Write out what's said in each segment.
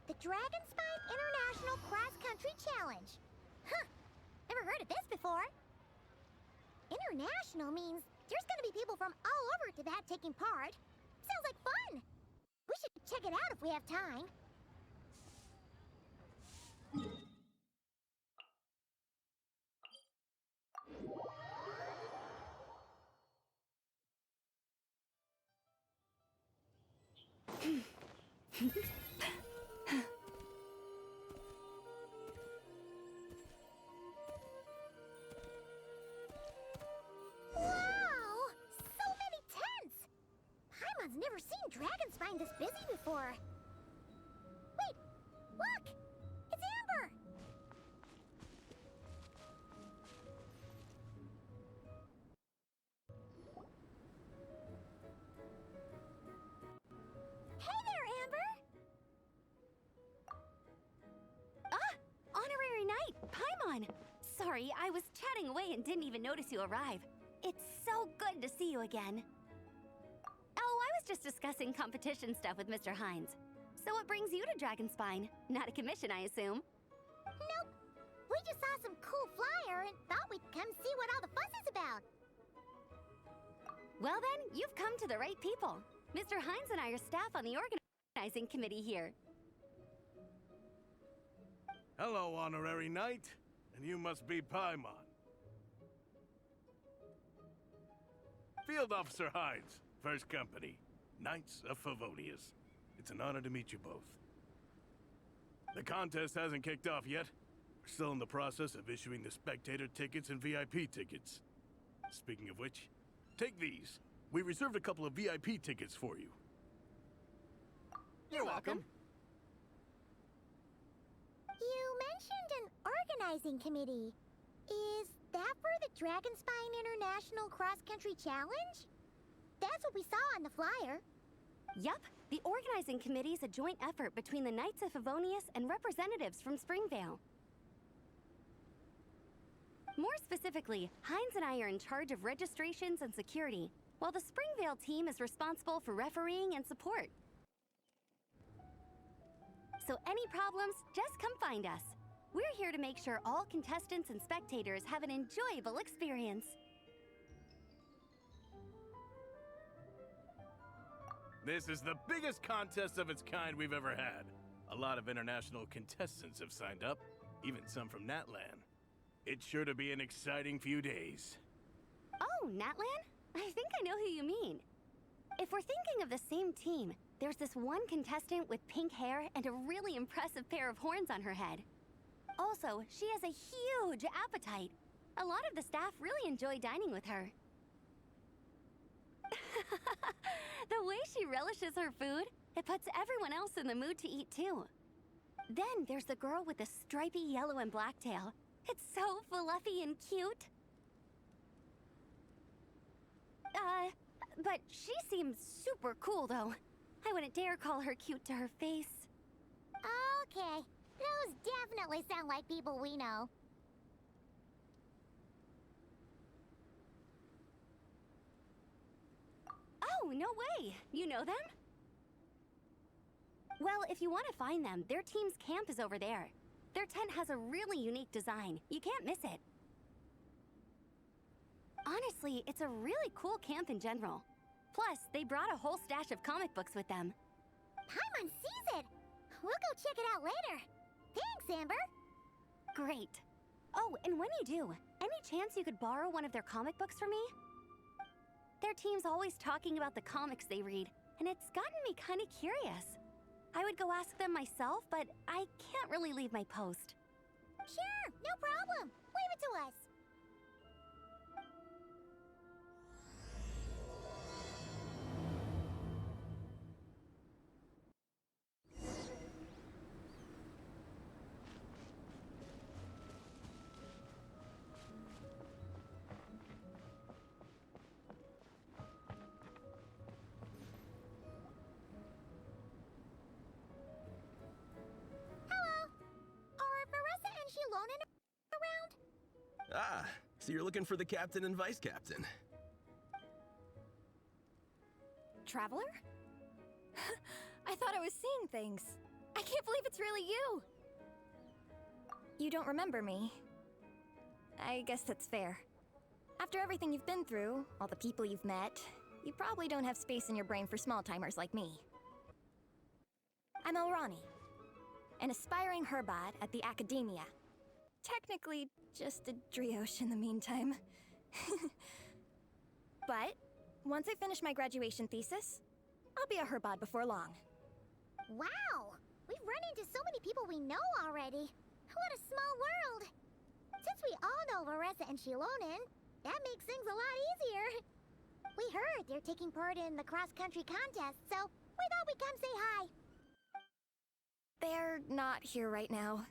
The Dragonspine International Cross Country Challenge. Huh, never heard of this before. International means there's gonna be people from all over Tibet taking part. Sounds like fun. We should check it out if we have time. Wow! So many tents! Paimon's never seen Dragonspine this busy before. Wait! Look! It's Amber! Hey there, Amber! Honorary Knight, Paimon! Sorry, I was chatting away and didn't even notice you arrive. It's so good to see you again. Oh, I was just discussing competition stuff with Mr. Hines. So what brings you to Dragonspine? Not a commission, I assume? Nope. We just saw some cool flyer and thought we'd come see what all the fuss is about. Well then, you've come to the right people. Mr. Hines and I are staff on the organizing committee here. Hello, Honorary Knight. And you must be Paimon. Field Officer Hines, First Company, Knights of Favonius. It's an honor to meet you both. The contest hasn't kicked off yet. We're still in the process of issuing the spectator tickets and VIP tickets. Speaking of which, take these. We reserved a couple of VIP tickets for you. You're welcome. You mentioned an organizing committee. Is that for the Dragonspine International Cross Country Challenge? That's what we saw on the flyer. Yup, the organizing committee is a joint effort between the Knights of Favonius and representatives from Springvale. More specifically, Hines and I are in charge of registrations and security, while the Springvale team is responsible for refereeing and support. So any problems, just come find us. We're here to make sure all contestants and spectators have an enjoyable experience. This is the biggest contest of its kind we've ever had. A lot of international contestants have signed up, even some from Natlan. It's sure to be an exciting few days. Oh, Natlan? I think I know who you mean. If we're thinking of the same team, there's this one contestant with pink hair and a really impressive pair of horns on her head. Also, she has a huge appetite. A lot of the staff really enjoy dining with her. The way she relishes her food, it puts everyone else in the mood to eat too. Then there's the girl with the stripy yellow and black tail. It's so fluffy and cute. But she seems super cool though. I wouldn't dare call her cute to her face. Okay, those definitely sound like people we know. Oh, no way! You know them? Well, if you want to find them, their team's camp is over there. Their tent has a really unique design. You can't miss it. Honestly, it's a really cool camp in general. Plus, they brought a whole stash of comic books with them. Paimon sees it! We'll go check it out later. Thanks, Amber! Great. Oh, and when you do, any chance you could borrow one of their comic books from me? Their team's always talking about the comics they read, and it's gotten me kind of curious. I would go ask them myself, but I can't really leave my post. Sure, no problem. Leave it to us. Around? Ah, so you're looking for the captain and vice captain. Traveler? I thought I was seeing things. I can't believe it's really you! You don't remember me. I guess that's fair. After everything you've been through, all the people you've met, you probably don't have space in your brain for small-timers like me. I'm Elrani, an aspiring herbot at the Academia. Technically, just a drioche in the meantime. But, once I finish my graduation thesis, I'll be a herbot before long. Wow! We've run into so many people we know already. What a small world! Since we all know Varessa and Shilonen, that makes things a lot easier. We heard they're taking part in the cross-country contest, so we thought we'd come say hi. They're not here right now.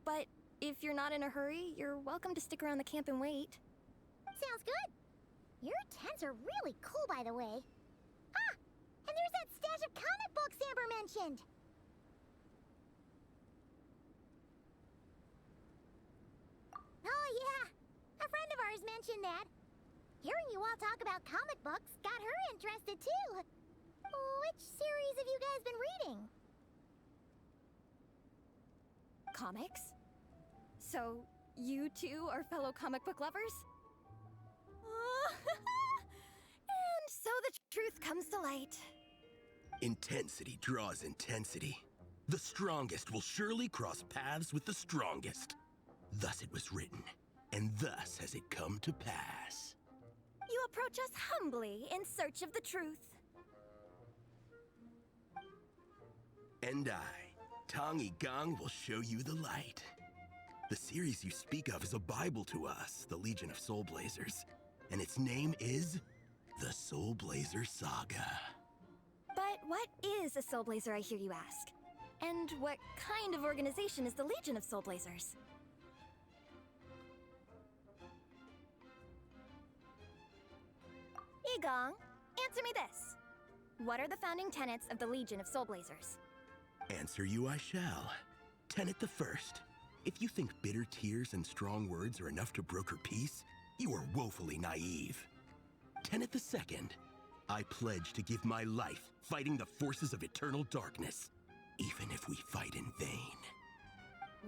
But if you're not in a hurry, you're welcome to stick around the camp and wait. Sounds good. Your tents are really cool, by the way. Ah! And there's that stash of comic books Amber mentioned! Oh yeah! A friend of ours mentioned that. Hearing you all talk about comic books got her interested too. Which series have you guys been reading? Comics? So, you two are fellow comic book lovers? And so the truth comes to light. Intensity draws intensity. The strongest will surely cross paths with the strongest. Thus it was written, and thus has it come to pass. You approach us humbly in search of the truth. And I, Tong Gong, will show you the light. The series you speak of is a Bible to us, the Legion of Soulblazers, and its name is the Soulblazer Saga. But what is a Soulblazer, I hear you ask? And what kind of organization is the Legion of Soulblazers? Igong, answer me this. What are the founding tenets of the Legion of Soulblazers? Answer you I shall. Tenet the first. If you think bitter tears and strong words are enough to broker peace, you are woefully naive. Tenet the second. I pledge to give my life fighting the forces of eternal darkness, even if we fight in vain.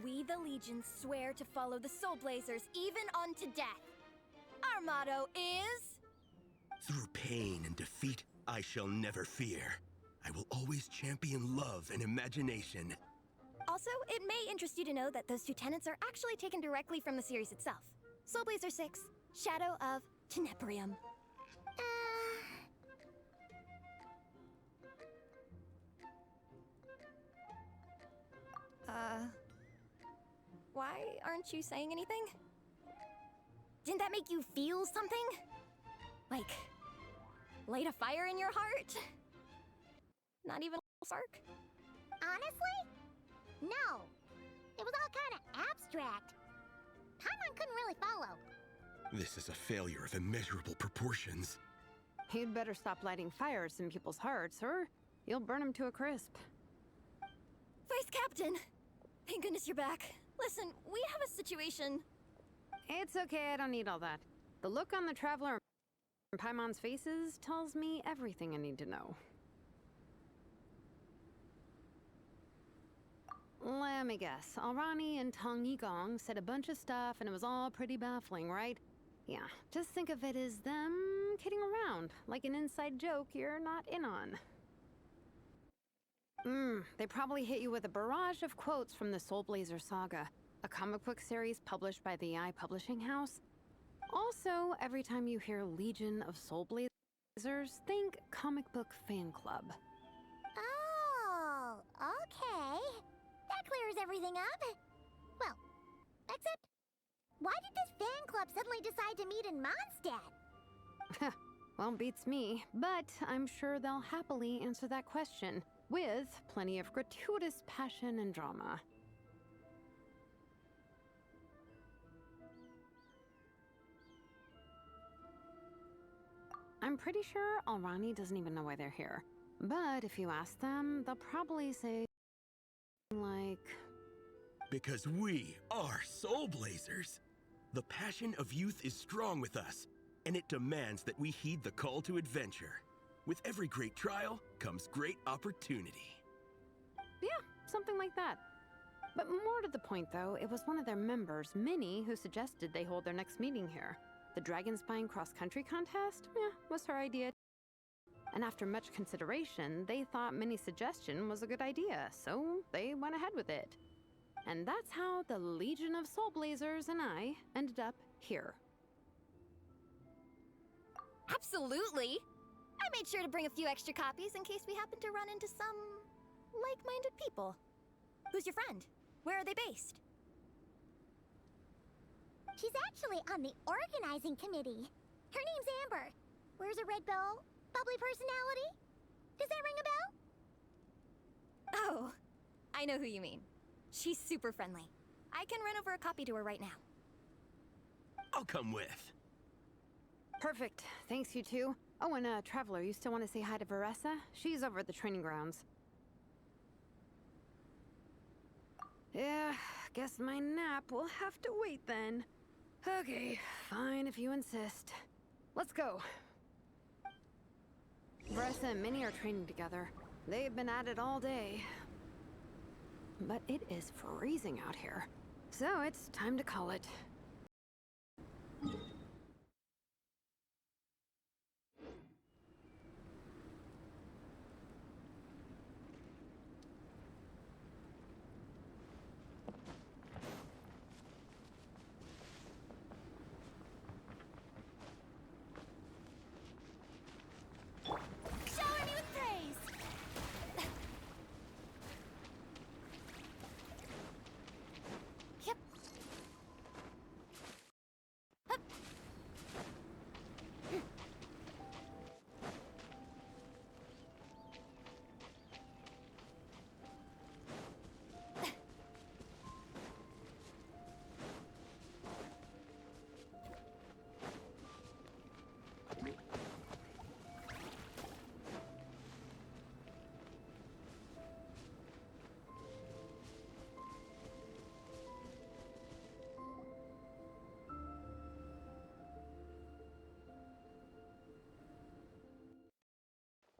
We, the Legion, swear to follow the Soulblazers even unto death. Our motto is... Through pain and defeat, I shall never fear. I will always champion love and imagination. Also, it may interest you to know that those two tenets are actually taken directly from the series itself. Soulblazer 6, Shadow of Teneperium. Why aren't you saying anything? Didn't that make you feel something? Like, light a fire in your heart? Not even a spark? Honestly? No. It was all kind of abstract. Paimon couldn't really follow. This is a failure of immeasurable proportions. You'd better stop lighting fires in people's hearts, or you'll burn them to a crisp. Vice Captain! Thank goodness you're back. Listen, we have a situation. It's okay, I don't need all that. The look on the Traveler and Paimon's faces tells me everything I need to know. Let me guess. Alrani and Tong Yigong said a bunch of stuff and it was all pretty baffling, right? Yeah, just think of it as them kidding around, like an inside joke you're not in on. They probably hit you with a barrage of quotes from the Soulblazer Saga, a comic book series published by the AI Publishing House. Also, every time you hear Legion of Soulblazers, think comic book fan club. Oh, okay. That clears everything up. Well, except, why did this fan club suddenly decide to meet in Mondstadt? Well, beats me, but I'm sure they'll happily answer that question, with plenty of gratuitous passion and drama. I'm pretty sure Alrani doesn't even know why they're here. But if you ask them, they'll probably say, like... Because we are Soulblazers. The passion of youth is strong with us, and it demands that we heed the call to adventure. With every great trial comes great opportunity. Yeah, something like that. But more to the point, though, it was one of their members, Minnie, who suggested they hold their next meeting here. The Dragonspine cross-country contest? Yeah, was her idea. And after much consideration, they thought Minnie's suggestion was a good idea, so they went ahead with it. And that's how the Legion of Soulblazers and I ended up here. Absolutely! I made sure to bring a few extra copies in case we happen to run into some like-minded people. Who's your friend? Where are they based? She's actually on the organizing committee. Her name's Amber. Wears a red bow, bubbly personality. Does that ring a bell? Oh, I know who you mean. She's super friendly. I can run over a copy to her right now. I'll come with. Perfect. Thanks, you two. Oh, and Traveler, you still want to say hi to Veressa? She's over at the training grounds. Yeah, guess my nap will have to wait then. Okay, fine if you insist. Let's go. Veressa and Minnie are training together. They've been at it all day. But it is freezing out here. So it's time to call it. Shower me with praise! Yep. Hup.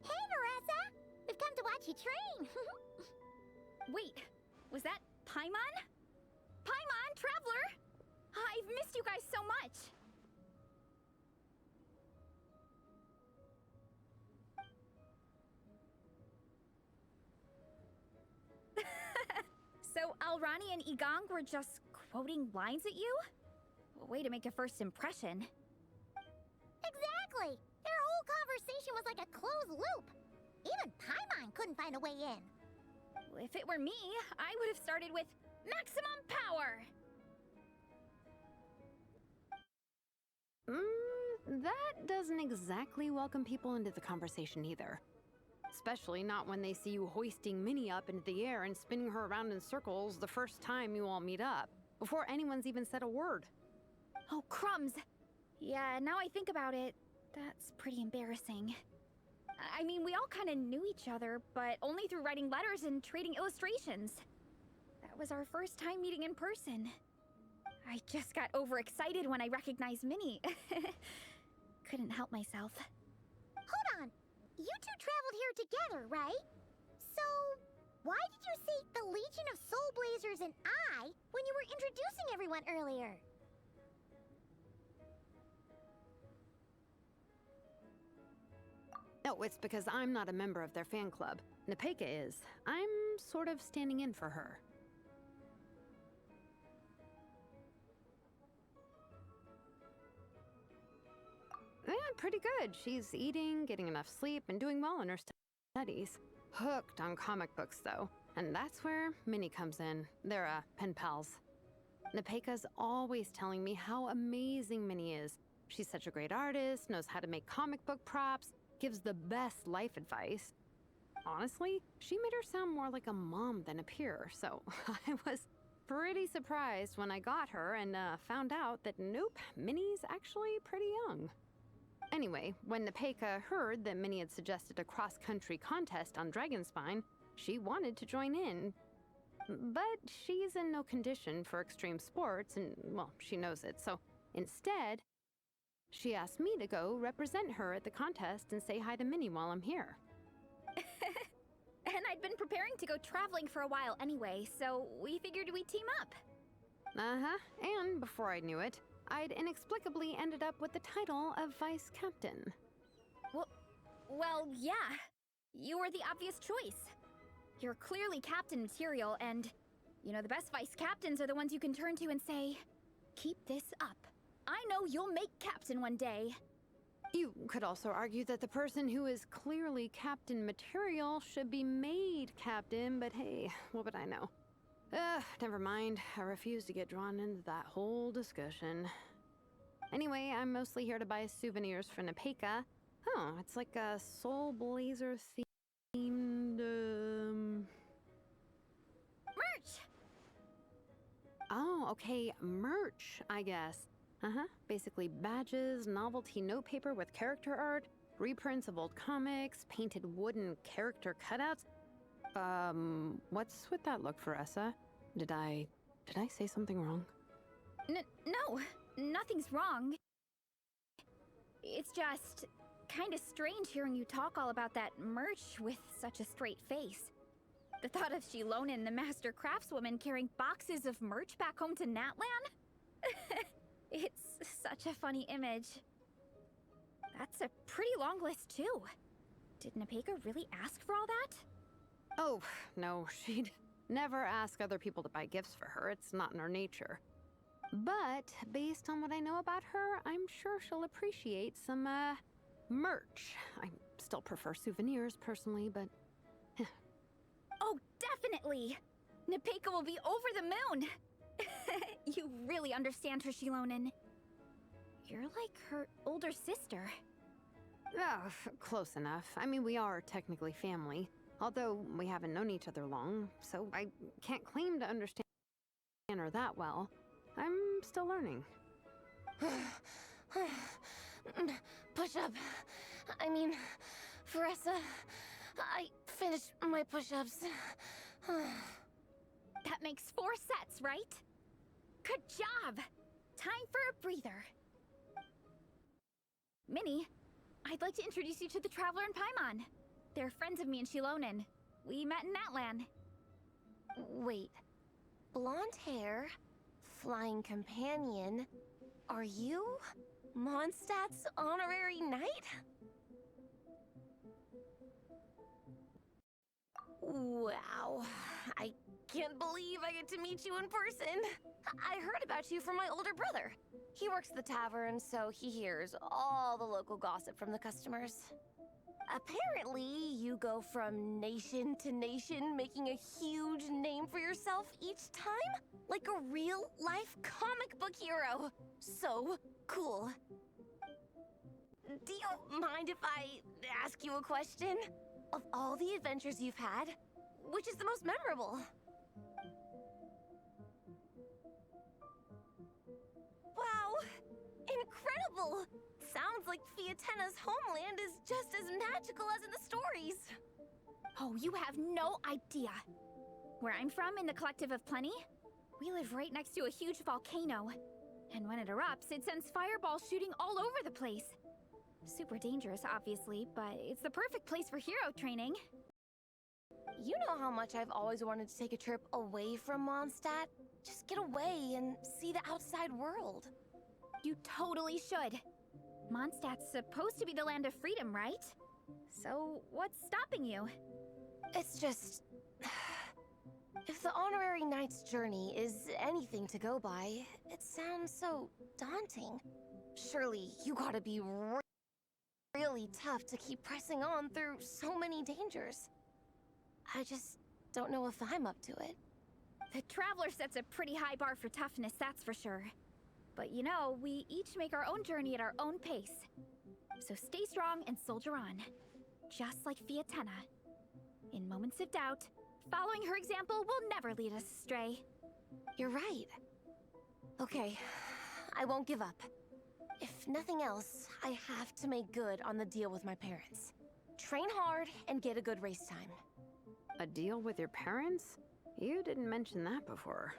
Hey, Veressa! We've come to watch you train. Wait, was that Paimon? Paimon, Traveler! I've missed you guys so much! So Alrani and Igong were just quoting lines at you? Way to make a first impression. Exactly! Their whole conversation was like a closed loop. Even Paimon couldn't find a way in. If it were me, I would have started with maximum power! That doesn't exactly welcome people into the conversation either. Especially not when they see you hoisting Minnie up into the air and spinning her around in circles the first time you all meet up, before anyone's even said a word. Oh, crumbs! Yeah, now I think about it, that's pretty embarrassing. I mean, we all kind of knew each other, but only through writing letters and trading illustrations. That was our first time meeting in person. I just got overexcited when I recognized Minnie. Couldn't help myself. Hold on. You two traveled here together, right? So, why did you say the Legion of Soulblazers and I when you were introducing everyone earlier? No, it's because I'm not a member of their fan club. Nepeka is. I'm sort of standing in for her. Yeah, pretty good. She's eating, getting enough sleep, and doing well in her studies. Hooked on comic books, though. And that's where Minnie comes in. They're, pen pals. Nepeka's always telling me how amazing Minnie is. She's such a great artist, knows how to make comic book props, gives the best life advice. Honestly, she made her sound more like a mom than a peer, so I was pretty surprised when I got her and found out that nope, Minnie's actually pretty young. Anyway, when Nepeka heard that Minnie had suggested a cross-country contest on Dragonspine, she wanted to join in. But she's in no condition for extreme sports, and, well, she knows it, so instead, she asked me to go represent her at the contest and say hi to Minnie while I'm here. And I I'd been preparing to go traveling for a while anyway, so we figured we'd team up. Uh-huh. And before I knew it, I'd inexplicably ended up with the title of vice captain. Well, yeah. You were the obvious choice. You're clearly captain material, and you know, the best vice captains are the ones you can turn to and say, keep this up. I know you'll make captain one day. You could also argue that the person who is clearly captain material should be made captain, but hey, what would I know? Never mind. I refuse to get drawn into that whole discussion. Anyway, I'm mostly here to buy souvenirs for Nepeka. Oh, it's like a Soulblazer themed, Merch! Oh, okay, merch, I guess. Basically badges, novelty notepaper with character art, reprints of old comics, painted wooden character cutouts. What's with that look, Veressa? Did I say something wrong? No, nothing's wrong. It's just kind of strange hearing you talk all about that merch with such a straight face. The thought of Shilonen, the master craftswoman, carrying boxes of merch back home to Natlan? It's such a funny image. That's a pretty long list, too. Did Nepeka really ask for all that? Oh, no, she'd never ask other people to buy gifts for her. It's not in her nature. But based on what I know about her, I'm sure she'll appreciate some, merch. I still prefer souvenirs, personally, but... Oh, definitely! Nepeka will be over the moon! You really understand her, Shilonen. You're like her older sister. Oh, close enough. I mean, we are technically family, although we haven't known each other long, so I can't claim to understand her that well. I'm still learning. Push-up. I mean, Veressa, I finished my push-ups. That makes 4 sets, right? Good job! Time for a breather. Minnie, I'd like to introduce you to the Traveler and Paimon. They're friends of me and Shilonen. We met in Natlan. Wait. Blonde hair, flying companion. Are you Mondstadt's honorary knight? Wow. I can't believe I get to meet you in person. I heard about you from my older brother. He works at the tavern, so he hears all the local gossip from the customers. Apparently, you go from nation to nation, making a huge name for yourself each time? Like a real-life comic book hero. So cool. Do you mind if I ask you a question? Of all the adventures you've had, which is the most memorable? Wow! Incredible! Sounds like Fiatena's homeland is just as magical as in the stories. Oh, you have no idea. Where I'm from, in the Collective of Plenty, we live right next to a huge volcano. And when it erupts, it sends fireballs shooting all over the place. Super dangerous, obviously, but it's the perfect place for hero training. You know how much I've always wanted to take a trip away from Mondstadt? Just get away and see the outside world. You totally should. Mondstadt's supposed to be the land of freedom, right? So, what's stopping you? It's just... If the honorary knight's journey is anything to go by, it sounds so daunting. Surely you gotta be really tough to keep pressing on through so many dangers. I just don't know if I'm up to it. The Traveler sets a pretty high bar for toughness, that's for sure. But you know, we each make our own journey at our own pace. So stay strong and soldier on. Just like Fiatena. In moments of doubt, following her example will never lead us astray. You're right. Okay, I won't give up. If nothing else, I have to make good on the deal with my parents. Train hard and get a good race time. A deal with your parents? You didn't mention that before.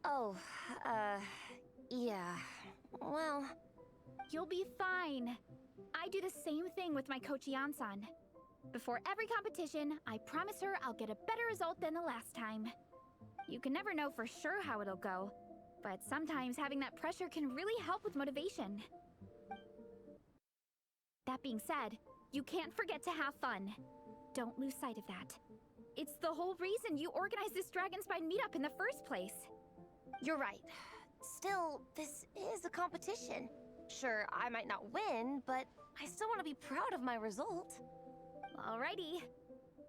Oh, yeah. Well... You'll be fine. I do the same thing with my coach Yansan. Before every competition, I promise her I'll get a better result than the last time. You can never know for sure how it'll go, but sometimes having that pressure can really help with motivation. That being said, you can't forget to have fun. Don't lose sight of that. It's the whole reason you organized this Dragonspine meetup in the first place. You're right. Still, this is a competition. Sure, I might not win, but I still want to be proud of my result. Alrighty.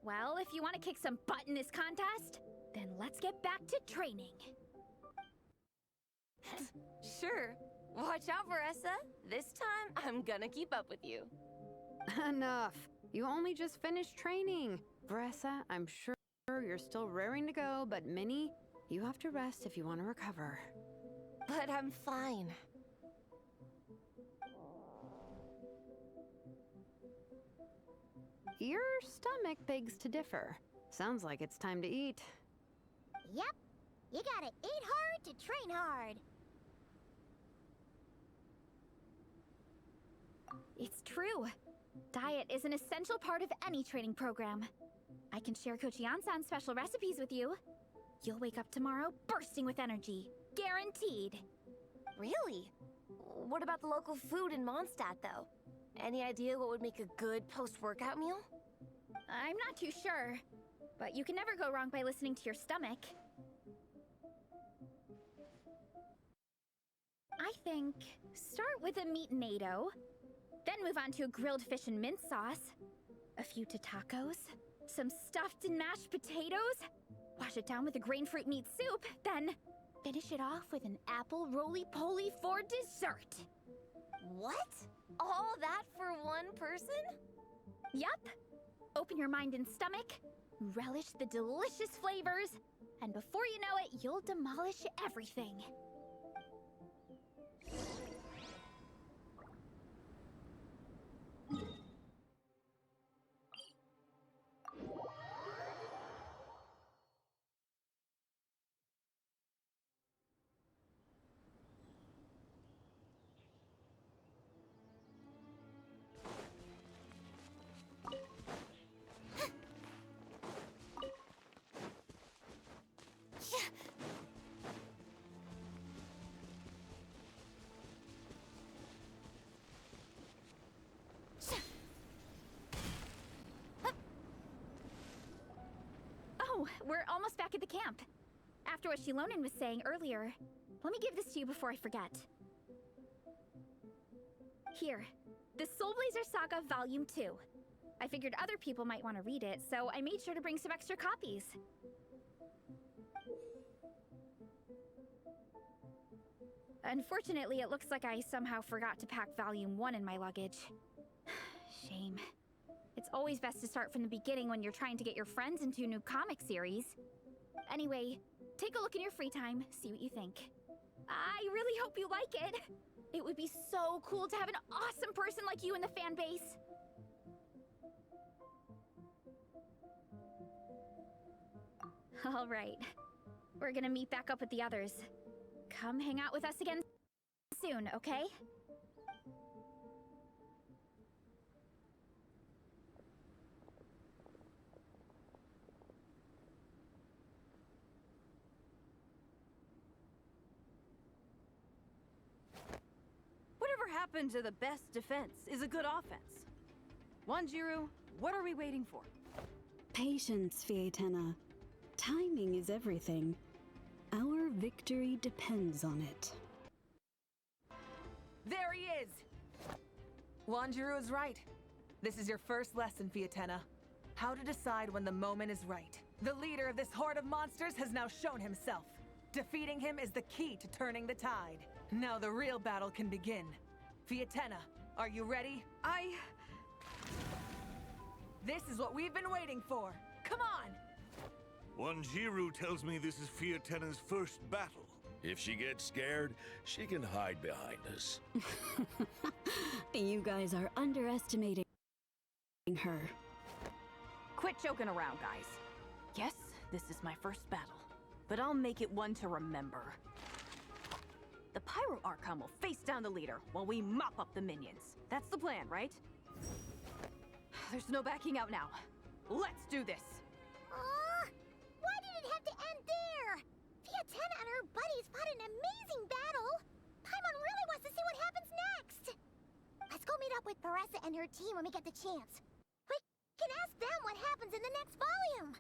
Well, if you want to kick some butt in this contest, then let's get back to training. Sure. Watch out, Veressa. This time, I'm gonna keep up with you. Enough. You only just finished training. Veressa, I'm sure you're still raring to go, but Minnie, you have to rest if you want to recover. But I'm fine. Your stomach begs to differ. Sounds like it's time to eat. Yep. You gotta eat hard to train hard. It's true. Diet is an essential part of any training program. I can share Coach Yansan's special recipes with you. You'll wake up tomorrow bursting with energy. Guaranteed. Really? What about the local food in Mondstadt, though? Any idea what would make a good post-workout meal? I'm not too sure, but you can never go wrong by listening to your stomach. I think start with a meat natto, then move on to a grilled fish and mint sauce, a few tacos, some stuffed and mashed potatoes, wash it down with a grain fruit meat soup, then finish it off with an apple roly-poly for dessert. What? All that for one person? Yup. Open your mind and stomach, relish the delicious flavors, and before you know it, you'll demolish everything. Oh, we're almost back at the camp. After what Shilonen was saying earlier, let me give this to you before I forget. Here, the Soulblazers Saga Volume 2. I figured other people might want to read it, so I made sure to bring some extra copies. Unfortunately, it looks like I somehow forgot to pack Volume 1 in my luggage. Shame. It's always best to start from the beginning when you're trying to get your friends into a new comic series. Anyway, take a look in your free time, see what you think. I really hope you like it. It would be so cool to have an awesome person like you in the fan base. All right. We're gonna meet back up with the others. Come hang out with us again soon, okay? Whatever happened to the best defense is a good offense. Wanjiru, what are we waiting for? Patience, Fietena. Timing is everything. Our victory depends on it. There he is! Wanjiru is right. This is your first lesson, Fietena. How to decide when the moment is right. The leader of this horde of monsters has now shown himself. Defeating him is the key to turning the tide. Now the real battle can begin. Fietena, are you ready? This is what we've been waiting for. Come on! Wanjiru tells me this is Fietena's first battle. If she gets scared, she can hide behind us. You guys are underestimating her. Quit joking around, guys. Yes, this is my first battle, but I'll make it one to remember. The Pyro Archon will face down the leader while we mop up the minions. That's the plan, right? There's no backing out now. Let's do this! Why did it have to end there? Fiatena and her buddies fought an amazing battle. Paimon really wants to see what happens next. Let's go meet up with Paressa and her team when we get the chance. We can ask them what happens in the next volume.